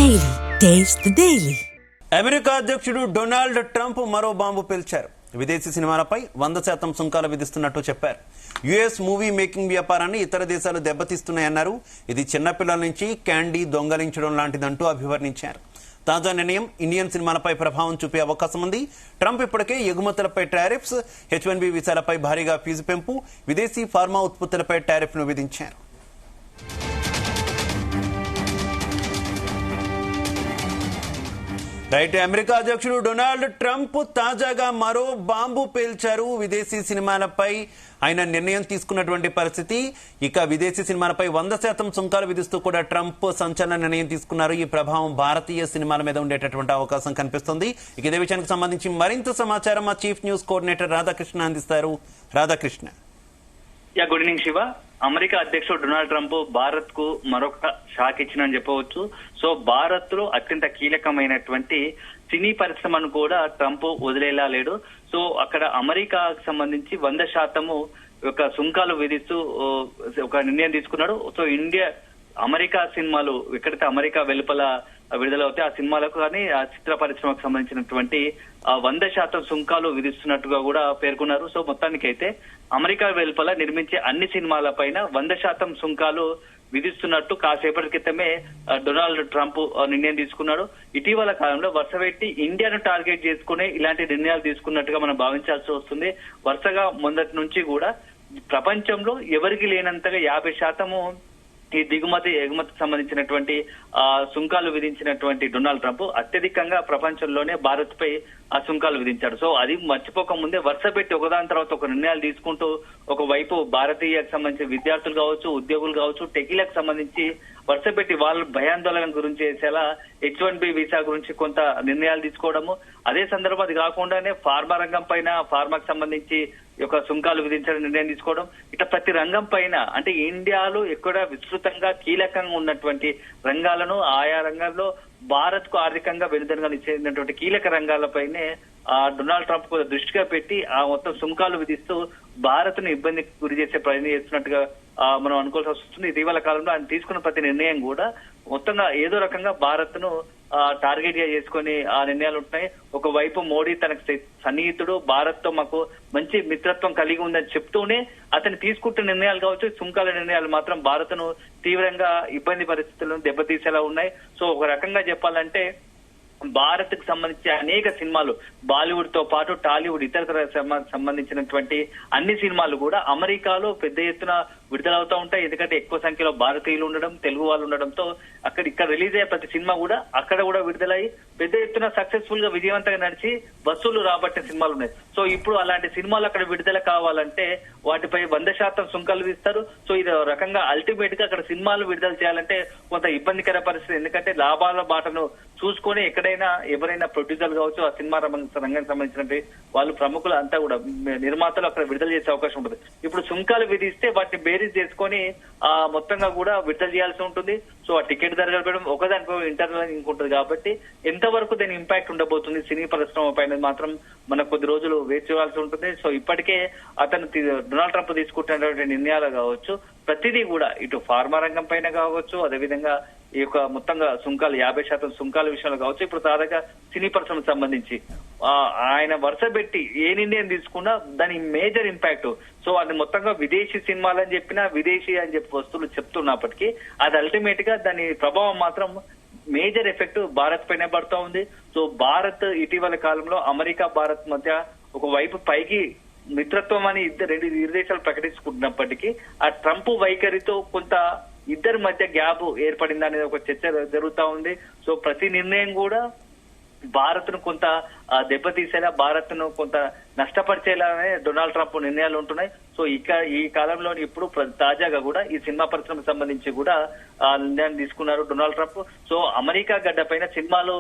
Daily. Taste the Daily. America అధ్యక్షుడు Donald Trump మరో bomb పేల్చారు. విదేశీ సినిమాలపై 100% సుంకాలు విధిస్తున్నట్టు చెప్పారు. యుఎస్ మూవీ మేకింగ్ వ్యాపారాన్ని ఇతర దేశాలు దెబ్బతీస్తున్నాయన్నారు. ఇది చిన్నపిల్లల నుంచి క్యాండీ దొంగలించడం లాంటిదంటూ అభివర్ణించారు. తాజా నిర్ణయం ఇండియన్ సినిమాలపై ప్రభావం చూపే అవకాశం ఉంది. ట్రంప్ ఇప్పటికే ఎగుమతులపై టారిఫ్స్, H1B వీసాలపై భారీగా ఫీజు పెంపు, విదేశీ ఫార్మా ఉత్పత్తులపై టారిఫ్ను విధించారు. రైట్, అమెరికా అధ్యక్షుడు డొనాల్డ్ ట్రంప్ తాజాగా మరో బాంబు పేల్చారు. విదేశీ సినిమాలపై ఆయన నిర్ణయం తీసుకున్నటువంటి పరిస్థితి. ఇక విదేశీ సినిమాలపై 100% సుంకాలు విధిస్తూ కూడా ట్రంప్ సంచలన నిర్ణయం తీసుకున్నారు. ఈ ప్రభావం భారతీయ సినిమాల మీద ఉండేటటువంటి అవకాశం కనిపిస్తుంది. ఇక ఇదే విషయానికి సంబంధించి మరింత సమాచారం మా చీఫ్ న్యూస్ కోఆర్డినేటర్ రాధాకృష్ణ అందిస్తారు. Radhakrishna. Good evening Shiva. America అధ్యక్షుడు డొనాల్డ్ ట్రంప్ భారత్ కు మరొక షాక్ ఇచ్చిందని చెప్పవచ్చు. సో భారత్ లో అత్యంత కీలకమైనటువంటి సినీ పరిశ్రమను కూడా ట్రంప్ వదిలేలా లేడు. సో అక్కడ అమెరికాకు సంబంధించి 100% ఒక సుంకాలు విధిస్తూ ఒక నిర్ణయం తీసుకున్నాడు. సో అమెరికా సినిమాలు ఎక్కడైతే అమెరికా వెలుపల విడుదలవుతాయి ఆ సినిమాలకు కానీ ఆ చిత్ర పరిశ్రమకు సంబంధించినటువంటి 100% సుంకాలు విధిస్తున్నట్టుగా కూడా పేర్కొన్నారు. సో మొత్తానికైతే అమెరికా వెలుపల నిర్మించే అన్ని సినిమాల పైన 100% సుంకాలు విధిస్తున్నట్టు కాసేపటి క్రితమే డొనాల్డ్ ట్రంప్ నిర్ణయం తీసుకున్నాడు. ఇటీవల కాలంలో వరుస పెట్టి ఇండియాను టార్గెట్ చేసుకునే ఇలాంటి నిర్ణయాలు తీసుకున్నట్టుగా మనం భావించాల్సి వస్తుంది. వరుసగా మొదటి నుంచి కూడా ప్రపంచంలో ఎవరికి లేనంతగా 50% ఈ దిగుమతి ఎగుమతికి సంబంధించినటువంటి సుంకాలు విధించినటువంటి డొనాల్డ్ ట్రంప్ అత్యధికంగా ప్రపంచంలోనే భారత్ పై ఆ సుంకాలు విధించాడు. సో అది మర్చిపోక ముందే వరుస పెట్టి ఒకదాని తర్వాత ఒక నిర్ణయాలు తీసుకుంటూ ఒకవైపు భారతీయకు సంబంధించిన విద్యార్థులు కావచ్చు, ఉద్యోగులు కావచ్చు, టెకీలకు సంబంధించి వరుస పెట్టి వాళ్ళు భయాందోళన గురించి చేసేలా H1B వీసా గురించి కొంత నిర్ణయాలు తీసుకోవడము, అదే సందర్భం అది కాకుండానే ఫార్మా రంగం పైన ఫార్మాకు సంబంధించి ఒక సుంకాలు విధించడం నిర్ణయం తీసుకోవడం, ఇట్లా ప్రతి రంగం పైన అంటే ఇండియాలో ఎక్కడ విస్తృతంగా కీలకంగా ఉన్నటువంటి రంగాలను ఆయా రంగాల్లో భారత్ కు ఆర్థికంగా వెనుదనగా నిచ్చేసినటువంటి కీలక రంగాలపైనే డొనాల్డ్ ట్రంప్ దృష్టిగా పెట్టి ఆ మొత్తం సుంకాలు విధిస్తూ భారత్ ను ఇబ్బందికి గురి చేసే ప్రయత్నం చేస్తున్నట్టుగా మనం అనుకోవాల్సి వస్తుంది. ఇటీవల కాలంలో ఆయన తీసుకున్న ప్రతి నిర్ణయం కూడా మొత్తంగా ఏదో రకంగా భారత్ ను టార్గెట్ గా చేసుకుని ఆ నిర్ణయాలు ఉంటున్నాయి. ఒకవైపు మోడీ తనకు సన్నిహితుడు, భారత్ తో మాకు మంచి మిత్రత్వం కలిగి ఉందని చెప్తూనే అతను తీసుకుంటున్న నిర్ణయాలు కావచ్చు, సుంకాల నిర్ణయాలు మాత్రం భారత్ ను తీవ్రంగా ఇబ్బంది పరిస్థితులను దెబ్బతీసేలా ఉన్నాయి. సో ఒక రకంగా చెప్పాలంటే భారత్ కు సంబంధించి అనేక సినిమాలు బాలీవుడ్ తో పాటు టాలీవుడ్ ఇతర సంబంధించినటువంటి అన్ని సినిమాలు కూడా అమెరికాలో పెద్ద ఎత్తున విడుదలవుతూ ఉంటాయి. ఎందుకంటే ఎక్కువ సంఖ్యలో భారతీయులు ఉండడం, తెలుగు వాళ్ళు ఉండడంతో ఇక్కడ రిలీజ్ అయ్యే ప్రతి సినిమా కూడా అక్కడ కూడా విడుదలయ్యి పెద్ద ఎత్తున సక్సెస్ఫుల్ గా విజయవంతంగా నడిచి వసూలు రాబట్టిన సినిమాలు ఉన్నాయి. సో ఇప్పుడు అలాంటి సినిమాలు అక్కడ విడుదల కావాలంటే వాటిపై 100% సుంకాలు విస్తారు. సో ఇది రకంగా అల్టిమేట్ గా అక్కడ సినిమాలు విడుదల చేయాలంటే కొంత ఇబ్బందికర పరిస్థితి. ఎందుకంటే లాభాల బాటను చూసుకొని ఎవరైనా ప్రొడ్యూసర్ కావచ్చు, ఆ సినిమా రంగానికి సంబంధించినటువంటి వాళ్ళు ప్రముఖులు అంతా కూడా నిర్మాతలు అక్కడ విడుదల చేసే అవకాశం ఉంటుంది. ఇప్పుడు సుంకాలు విధిస్తే వాటిని బేరీజ్ చేసుకొని మొత్తంగా కూడా విడుదల చేయాల్సి ఉంటుంది. సో ఆ టికెట్ ధరలు పెట్టడం ఒకదానిపై ఇంటర్నల్ ఉంటుంది కాబట్టి ఎంతవరకు దాని ఇంపాక్ట్ ఉండబోతుంది సినీ పరిశ్రమ పైన మాత్రం మనకు కొద్ది రోజులు వేచి చూడాల్సి ఉంటుంది. సో ఇప్పటికే డొనాల్డ్ ట్రంప్ తీసుకుంటున్నటువంటి నిర్ణయాలు కావచ్చు, ప్రతిదీ కూడా ఇటు ఫార్మా రంగం పైన కావచ్చు, అదేవిధంగా ఈ యొక్క మొత్తంగా సుంకాలు 50% సుంకాల విషయంలో కావచ్చు, ఇప్పుడు తాజాగా సినీ పరిశ్రమకు సంబంధించి ఆయన వరుస పెట్టి ఏ నిర్ణయం తీసుకున్నా దాని మేజర్ ఇంపాక్ట్. సో అది మొత్తంగా విదేశీ సినిమాలు అని చెప్పినా విదేశీ అని చెప్పి వస్తువులు చెప్తున్నప్పటికీ అది అల్టిమేట్ గా దాని ప్రభావం మాత్రం మేజర్ ఎఫెక్ట్ భారత్ పైన పడుతూ ఉంది. సో భారత్ ఇటీవల కాలంలో అమెరికా భారత్ మధ్య ఒకవైపు పైకి మిత్రత్వం అని ఇరు దేశాలు ప్రకటించుకుంటున్నప్పటికీ ఆ ట్రంప్ వైఖరితో కొంత ఇద్దరి మధ్య గ్యాప్ ఏర్పడింది అనేది ఒక చర్చ జరుగుతా ఉంది. సో ప్రతి నిర్ణయం కూడా భారత్ ను కొంత దెబ్బతీసేలా, భారత్ ను కొంత నష్టపరిచేలానే డొనాల్డ్ ట్రంప్ నిర్ణయాలు ఉంటున్నాయి. సో ఈ కాలంలో ఇప్పుడు తాజాగా కూడా ఈ సినిమా పరిశ్రమకు సంబంధించి కూడా నిర్ణయం తీసుకున్నారు డొనాల్డ్ ట్రంప్. సో అమెరికా గడ్డ పైన సినిమాలు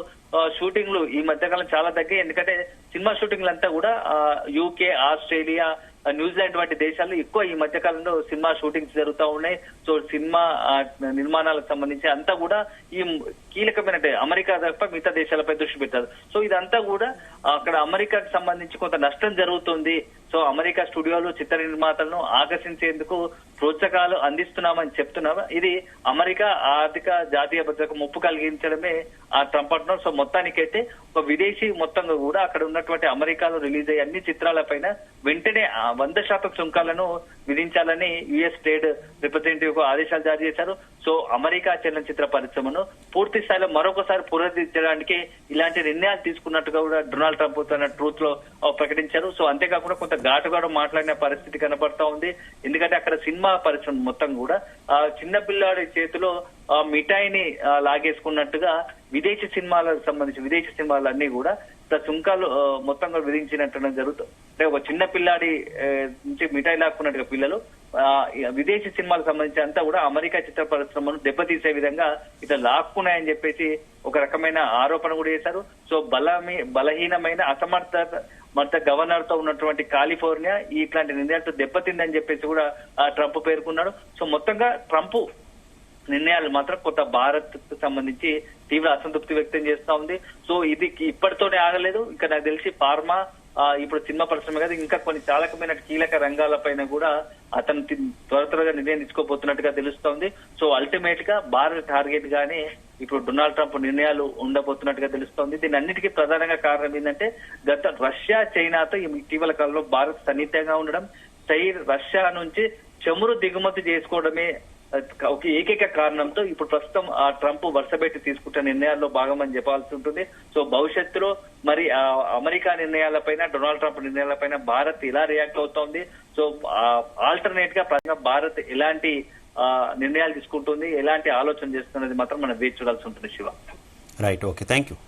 షూటింగ్లు ఈ మధ్యకాలం చాలా తగ్గాయి. ఎందుకంటే సినిమా షూటింగ్లు అంతా కూడా UK, ఆస్ట్రేలియా, న్యూజిలాండ్ వంటి దేశాల్లో ఎక్కువ ఈ మధ్య కాలంలో సినిమా షూటింగ్స్ జరుగుతూ ఉన్నాయి. సో సినిమా నిర్మాణాలకు సంబంధించి అంతా కూడా ఈ కీలకమైన అమెరికా తప్ప మిగతా దేశాలపై దృష్టి పెట్టారు. సో ఇదంతా కూడా అక్కడ అమెరికాకు సంబంధించి కొంత నష్టం జరుగుతుంది సో అమెరికా స్టూడియోలు చిత్ర నిర్మాతలను ఆకర్షించేందుకు ప్రోత్సాహాలు అందిస్తున్నామని చెప్తున్నారు. ఇది అమెరికా ఆర్థిక జాతీయ భద్రతకు ముప్పు కలిగించడమే ఆ ట్రంప్ అంటున్నారు. సో మొత్తానికైతే ఒక విదేశీ మొత్తంగా కూడా అక్కడ ఉన్నటువంటి అమెరికాలో రిలీజ్ అయ్యే అన్ని చిత్రాలపైన వెంటనే 100% సుంకాలను విధించాలని యుఎస్ ట్రేడ్ రిప్రజెంటేటివ్ కు ఆదేశాలు జారీ చేశారు. సో అమెరికా చలనచిత్ర పరిశ్రమను పూర్తి స్థాయిలో మరొకసారి పునరుద్ధరించడానికి ఇలాంటి నిర్ణయాలు తీసుకున్నట్టుగా కూడా డొనాల్డ్ ట్రంప్ తన ట్రూత్ లో ప్రకటించారు. సో అంతేకాకుండా కొంత ఘాటుగా మాట్లాడిన పరిస్థితి కనబడతా ఉంది. ఎందుకంటే అక్కడ సినిమా పరిశ్రమ మొత్తం కూడా చిన్న పిల్లాడి చేతిలో మిఠాయిని లాగేసుకున్నట్టుగా విదేశీ సినిమాలకు సంబంధించి విదేశీ సినిమాలన్నీ కూడా సుంకాలు మొత్తంగా విధించినట్టు జరుగుతుంది. అంటే ఒక చిన్న పిల్లాడి నుంచి మిఠాయి లాక్కున్నట్టుగా పిల్లలు విదేశీ సినిమాలకు సంబంధించి అంతా కూడా అమెరికా చిత్ర పరిశ్రమను దెబ్బతీసే విధంగా ఇట్లా లాక్కున్నాయని చెప్పేసి ఒక రకమైన ఆరోపణ కూడా చేశారు. సో బలహీనమైన అసమర్థ గవర్నర్ తో ఉన్నటువంటి కాలిఫోర్నియా ఇట్లాంటి నిర్ణయాలతో దెబ్బతిందని చెప్పేసి కూడా ట్రంప్ పేర్కొన్నాడు. సో మొత్తంగా ట్రంప్ నిర్ణయాలు మాత్రం కొత్త భారత్ కు సంబంధించి తీవ్ర అసంతృప్తి వ్యక్తం చేస్తా ఉంది. సో ఇది ఇప్పటితోనే ఆగలేదు. ఇంకా నాకు తెలిసి ఫార్మా ఇప్పుడు సినిమా పరిశ్రమ కదా ఇంకా కొన్ని చాలకమైన కీలక రంగాలపైన కూడా అతను త్వరగా నిర్ణయం తీసుకోబోతున్నట్టుగా తెలుస్తోంది. సో అల్టిమేట్ గా భారత్ టార్గెట్ గానే ఇప్పుడు డొనాల్డ్ ట్రంప్ నిర్ణయాలు ఉండబోతున్నట్టుగా తెలుస్తోంది. దీని అన్నిటికీ ప్రధానంగా కారణం ఏంటంటే రష్యా చైనాతో ఇటీవల కాలంలో భారత్ సన్నిహితంగా ఉండడం, రష్యా నుంచి చమురు దిగుమతి చేసుకోవడమే ఒక ఏకైక కారణంతో ఇప్పుడు ప్రస్తుతం ఆ ట్రంప్ వరుసపెట్టి తీసుకుంటున్న నిర్ణయాల్లో భాగమని చెప్పాల్సి ఉంటుంది. సో భవిష్యత్తులో మరి అమెరికా నిర్ణయాలపైన డొనాల్డ్ ట్రంప్ నిర్ణయాలపైన భారత్ ఎలా రియాక్ట్ అవుతోంది, సో ఆల్టర్నేట్ గా భారత్ ఎలాంటి నిర్ణయాలు తీసుకుంటుంది, ఎలాంటి ఆలోచన చేస్తున్నది మాత్రం మనం వేచి చూడాల్సి ఉంటుంది. Shiva, right, okay, thank you.